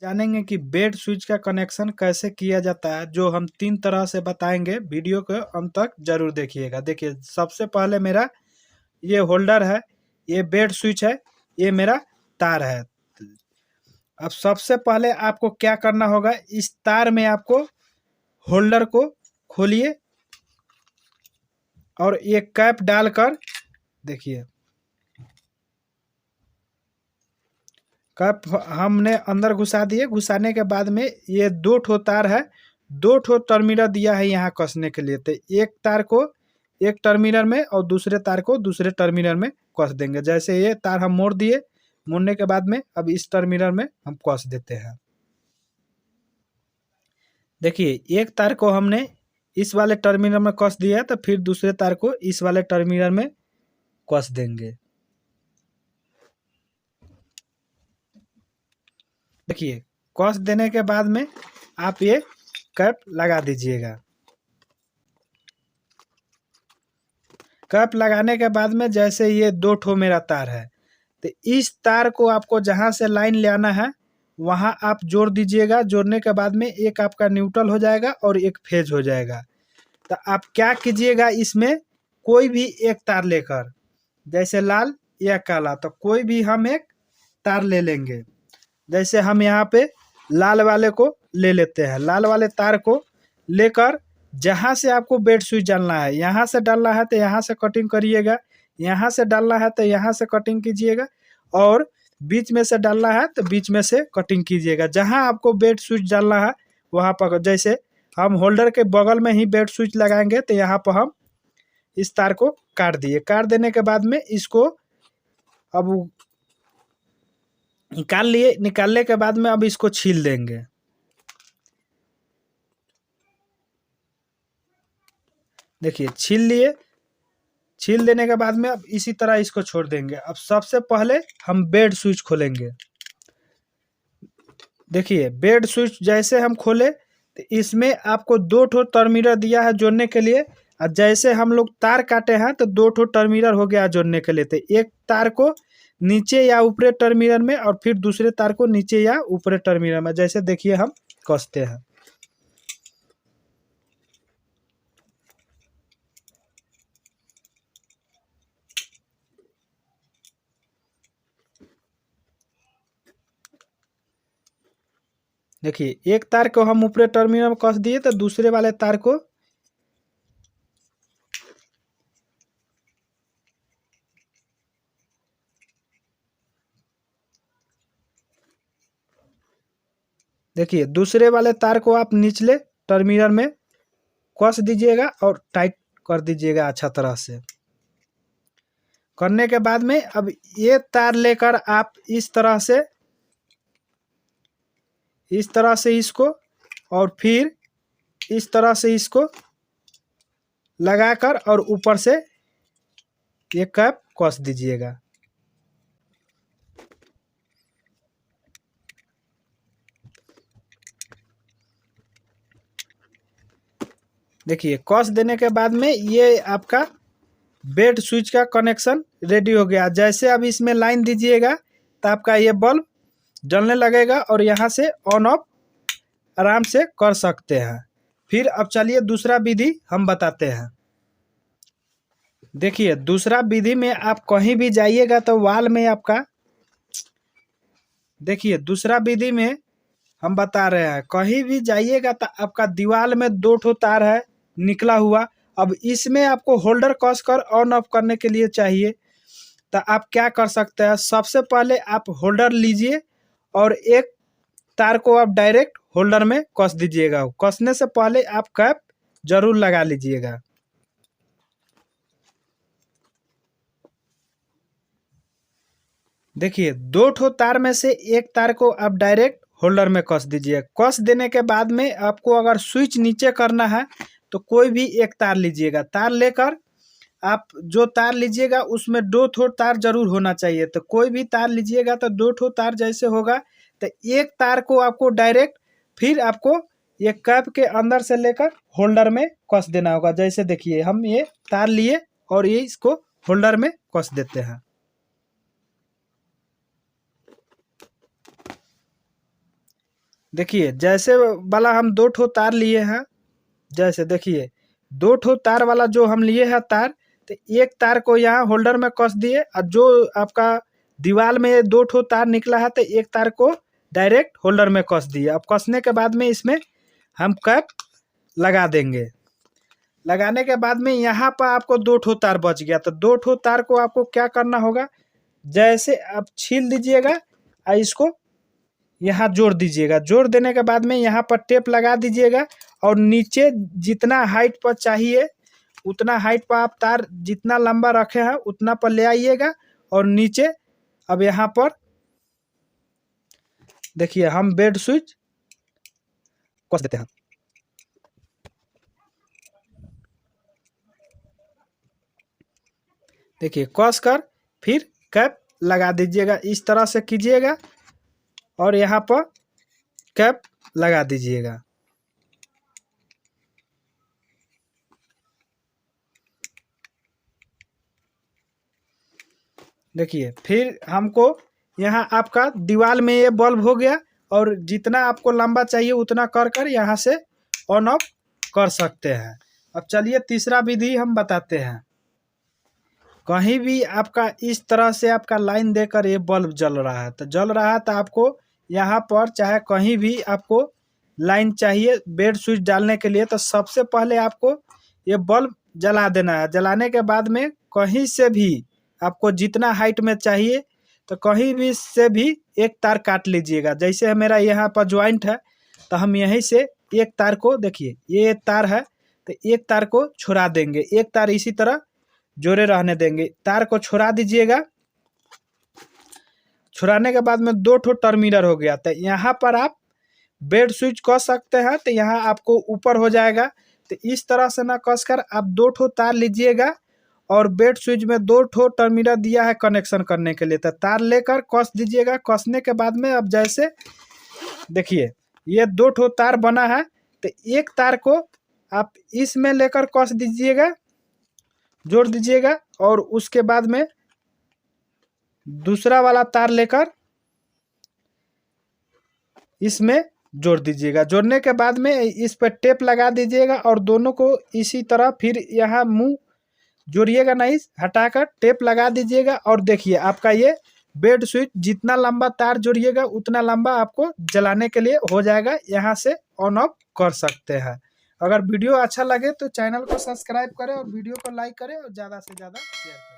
जानेंगे कि bed switch का कनेक्शन कैसे किया जाता है, जो हम 3 तरह से बताएँगे। वीडियो को अंत तक ज़रूर देखिएगा। देखिए, सबसे पहले मेरा ये होल्डर है, ये बेड स्विच है, ये मेरा तार है। अब सबसे पहले आपको क्या करना होगा, इस तार में आपको होल्डर को खोलिए और ये कैप डालकर देखिए, कैप हमने अंदर घुसा दिए। घुसाने के बाद में ये 2 ठो तार है, 2 ठो टर्मिनल दिया है यहाँ कसने के लिए। तो एक तार को एक टर्मिनल में और दूसरे तार को दूसरे टर्मिनल में कस देंगे। जैसे ये तार हम मोड़ दिए, मोड़ने के बाद में अब इस टर्मिनल में हम कस देते हैं। देखिए, एक तार को हमने इस वाले टर्मिनल में कस दिया है, तो फिर दूसरे तार को इस वाले टर्मिनल में कस देंगे। देखिए, कस देने के बाद में आप ये कैप लगा दीजिएगा। कैप लगाने के बाद में जैसे ये 2 ठो मेरा तार है, तो इस तार को आपको जहाँ से लाइन ले आना है वहाँ आप जोड़ दीजिएगा। जोड़ने के बाद में एक आपका न्यूट्रल हो जाएगा और एक फेज हो जाएगा। तो आप क्या कीजिएगा, इसमें कोई भी एक तार लेकर, जैसे लाल या काला, तो कोई भी हम एक तार ले लेंगे। जैसे हम यहाँ पे लाल वाले को ले लेते हैं। लाल वाले तार को लेकर जहाँ से आपको बेड स्विच डालना है, यहाँ से डालना है तो यहाँ से कटिंग करिएगा, यहाँ से डालना है तो यहाँ से कटिंग कीजिएगा, और बीच में से डालना है तो बीच में से कटिंग कीजिएगा। जहाँ आपको बेड स्विच डालना है वहाँ पर, जैसे हम होल्डर के बगल में ही बेड स्विच लगाएंगे, तो यहाँ पर हम इस तार को काट दिए। काट देने के बाद में इसको अब निकाल लिए। निकालने के बाद में अब इसको छील देंगे। देखिए, छील लिए। छील देने के बाद में अब इसी तरह इसको छोड़ देंगे। अब सबसे पहले हम बेड स्विच खोलेंगे। देखिए, बेड स्विच जैसे हम खोले तो इसमें आपको 2 ठो टर्मिनल दिया है जोड़ने के लिए। और जैसे हम लोग तार काटे हैं तो 2 ठो टर्मिनल हो गया जोड़ने के लिए। तो एक तार को नीचे या ऊपरे टर्मिनल में और फिर दूसरे तार को नीचे या ऊपरे टर्मिनल में, जैसे देखिए हम कसते हैं। देखिए, एक तार को हम ऊपरे टर्मिनल में कस दिए, तो दूसरे वाले तार को देखिए, दूसरे वाले तार को आप निचले टर्मिनल में कस दीजिएगा और टाइट कर दीजिएगा अच्छा तरह से। करने के बाद में अब ये तार लेकर आप इस तरह से इसको, और फिर इस तरह से इसको लगाकर और ऊपर से ये कैप कस दीजिएगा। देखिए, कस देने के बाद में ये आपका बेड स्विच का कनेक्शन रेडी हो गया। जैसे अब इसमें लाइन दीजिएगा तो आपका ये बल्ब जलने लगेगा और यहाँ से ऑन ऑफ आराम से कर सकते हैं। फिर अब चलिए दूसरा विधि हम बताते हैं। देखिए, दूसरा विधि में आप कहीं भी जाइएगा तो वाल में आपका, देखिए दूसरा विधि में हम बता रहे हैं, कहीं भी जाइएगा तो आपका दीवार में 2 ठो तार है निकला हुआ। अब इसमें आपको होल्डर कस कर ऑन ऑफ करने के लिए चाहिए। तो आप क्या कर सकते हैं, सबसे पहले आप होल्डर लीजिए और एक तार को आप डायरेक्ट होल्डर में कस दीजिएगा। कसने से पहले आप कैप जरूर लगा लीजिएगा। देखिए, 2 ठो तार में से एक तार को आप डायरेक्ट होल्डर में कस दीजिए। कस देने के बाद में आपको अगर स्विच नीचे करना है तो कोई भी एक तार लीजिएगा। तार लेकर आप जो तार लीजिएगा उसमें 2 ठो तार जरूर होना चाहिए। तो कोई भी तार लीजिएगा तो 2 ठो तार जैसे होगा, तो एक तार को आपको डायरेक्ट फिर आपको ये कैप के अंदर से लेकर होल्डर में कस देना होगा। जैसे देखिए, हम ये तार लिए और ये इसको होल्डर में कस देते हैं। देखिए जैसे वाला हम 2 ठो तार लिए हैं, जैसे देखिए 2 ठो तार वाला जो हम लिए हैं तार, तो एक तार को यहाँ होल्डर में कस दिए और जो आपका दीवार में 2 ठो तार निकला है तो एक तार को डायरेक्ट होल्डर में कस दिए। अब कसने के बाद में इसमें हम कैप लगा देंगे। लगाने के बाद में यहाँ पर आपको 2 ठो तार बच गया, तो 2 ठो तार को आपको क्या करना होगा, जैसे आप छील दीजिएगा और इसको यहाँ जोड़ दीजिएगा। जोड़ देने के बाद में यहाँ पर टेप लगा दीजिएगा और नीचे जितना हाइट पर चाहिए उतना हाइट पर आप तार जितना लंबा रखे हैं उतना पर ले आइएगा। और नीचे अब यहाँ पर देखिए हम बेड स्विच कस देते हैं। देखिए कस कर फिर कैप लगा दीजिएगा, इस तरह से कीजिएगा और यहाँ पर कैप लगा दीजिएगा। देखिए फिर हमको यहाँ आपका दीवार में ये बल्ब हो गया और जितना आपको लंबा चाहिए उतना कर कर यहाँ से ऑन ऑफ कर सकते हैं। अब चलिए तीसरा विधि हम बताते हैं। कहीं भी आपका इस तरह से आपका लाइन देकर ये बल्ब जल रहा है, तो जल रहा है तो आपको यहाँ पर चाहे कहीं भी आपको लाइन चाहिए बेड स्विच डालने के लिए, तो सबसे पहले आपको ये बल्ब जला देना है। जलाने के बाद में कहीं से भी आपको जितना हाइट में चाहिए तो कहीं भी से भी एक तार काट लीजिएगा। जैसे मेरा यहाँ पर ज्वाइंट है तो हम यहीं से एक तार को, देखिए ये तार है तो एक तार को छुड़ा देंगे, एक तार इसी तरह जोड़े रहने देंगे। तार को छुड़ा दीजिएगा। छुड़ाने के बाद में 2 ठो टर्मिनल हो गया, तो यहाँ पर आप बेड स्विच कस सकते हैं, तो यहाँ आपको ऊपर हो जाएगा। तो इस तरह से ना कसकर आप 2 ठो तार लीजिएगा और बेड स्विच में 2 ठो टर्मिनल दिया है कनेक्शन करने के लिए, तो तार लेकर कस दीजिएगा। कसने के बाद में अब जैसे देखिए ये 2 ठो तार बना है, तो एक तार को आप इसमें लेकर कस दीजिएगा, जोड़ दीजिएगा और उसके बाद में दूसरा वाला तार लेकर इसमें जोड़ दीजिएगा। जोड़ने के बाद में इस पर टेप लगा दीजिएगा और दोनों को इसी तरह फिर यहाँ मुंह जोड़िएगा नहीं, हटाकर टेप लगा दीजिएगा। और देखिए आपका ये बेड स्विच जितना लंबा तार जोड़िएगा उतना लंबा आपको जलाने के लिए हो जाएगा। यहाँ से ऑन ऑफ कर सकते हैं। अगर वीडियो अच्छा लगे तो चैनल को सब्सक्राइब करें और वीडियो को लाइक करें और ज़्यादा से ज़्यादा शेयर करें।